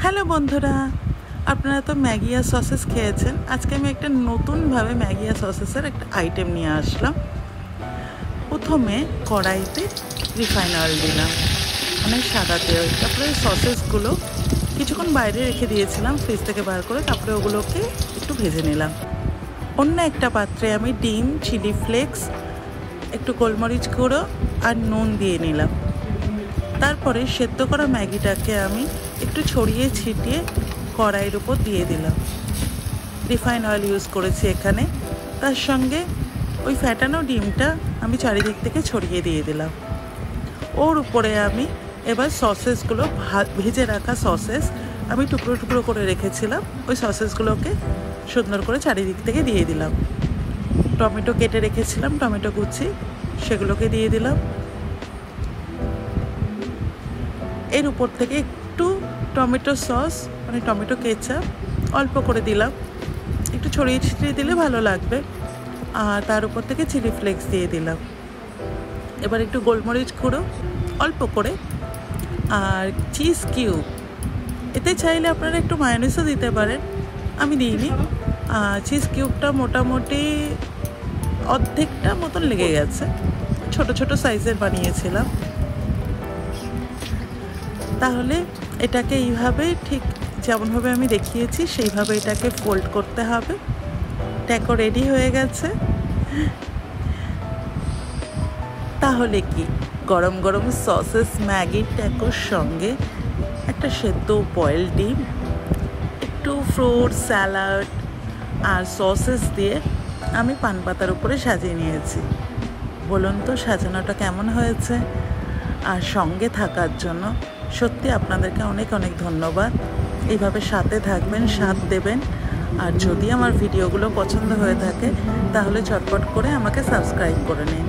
Hello বন্ধুরা, আপনারা তো ম্যাগি আর সসেস খেয়েছেন। আজকে আমি একটা নতুনভাবে ম্যাগি আর সসেসের একটা আইটেম নিয়ে আসলাম। প্রথমে কড়াইতে রিফাইন অয়েল দিলাম, মানে সাদা তেল। তারপরে সসেসগুলো কিছুক্ষণ বাইরে রেখে দিয়েছিলাম ফ্রিজ থেকে বার করে, তারপরে ওগুলোকে একটু ভেজে নিলাম। অন্য একটা পাত্রে আমি ডিম, চিলি ফ্লেক্স, একটু গোলমরিচ গুঁড়ো আর নুন দিয়ে নিলাম। তারপরে সেদ্ধ করা ম্যাগিটাকে আমি একটু ছড়িয়ে ছিটিয়ে কড়াইয়ের উপর দিয়ে দিলাম। রিফাইন অয়েল ইউজ করেছি এখানে। তার সঙ্গে ওই ফ্যাটানো ডিমটা আমি চারিদিক থেকে ছড়িয়ে দিয়ে দিলাম। ওর উপরে আমি এবার সসেসগুলো, ভেজে রাখা সসেস আমি টুকরো টুকরো করে রেখেছিলাম, ওই সসেসগুলোকে সুন্দর করে চারিদিক থেকে দিয়ে দিলাম। টমেটো কেটে রেখেছিলাম, টমেটো কুচি, সেগুলোকে দিয়ে দিলাম। এর উপর থেকে একটু টমেটো সস, মানে টমেটো কেচাপ অল্প করে দিলাম, একটু ছড়িয়ে ছিটিয়ে দিলে ভালো লাগবে। আর তার উপর থেকে চিলি ফ্লেক্স দিয়ে দিলাম। এবার একটু গোলমরিচ গুঁড়ো অল্প করে, আর চিজ কিউব। এতে চাইলে আপনারা একটু মায়োনিজও দিতে পারেন, আমি দিইনি। চিজ কিউবটা মোটামুটি অর্ধেকটা মতন লেগে গেছে, ছোট ছোট সাইজের বানিয়েছিলাম। তাহলে এটাকে এইভাবে, ঠিক যেমনভাবে আমি দেখিয়েছি সেইভাবে এটাকে ফোল্ড করতে হবে। ট্যাকো রেডি হয়ে গেছে। তাহলে কি গরম গরম সসেস ম্যাগির ট্যাকোর সঙ্গে একটা সেদ্ধ বয়েল ডিম, একটু ফ্রুট স্যালাড আর সসেস দিয়ে আমি পান পাতার উপরে সাজিয়ে নিয়েছি। বলুন তো সাজানোটা কেমন হয়েছে? আর সঙ্গে থাকার জন্য সত্যি আপনাদেরকে অনেক অনেক ধন্যবাদ। এইভাবে সাথে থাকবেন, সাথ দেবেন। আর যদি আমার ভিডিওগুলো পছন্দ হয়ে থাকে তাহলে চটপট করে আমাকে সাবস্ক্রাইব করে নিন।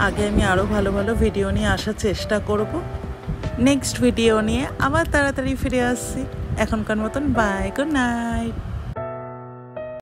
আগে আমি আরও ভালো ভালো ভিডিও নিয়ে আসার চেষ্টা করব। নেক্সট ভিডিও নিয়ে আবার তাড়াতাড়ি ফিরে আসছি। এখনকার মতন বাই, গুড নাইট।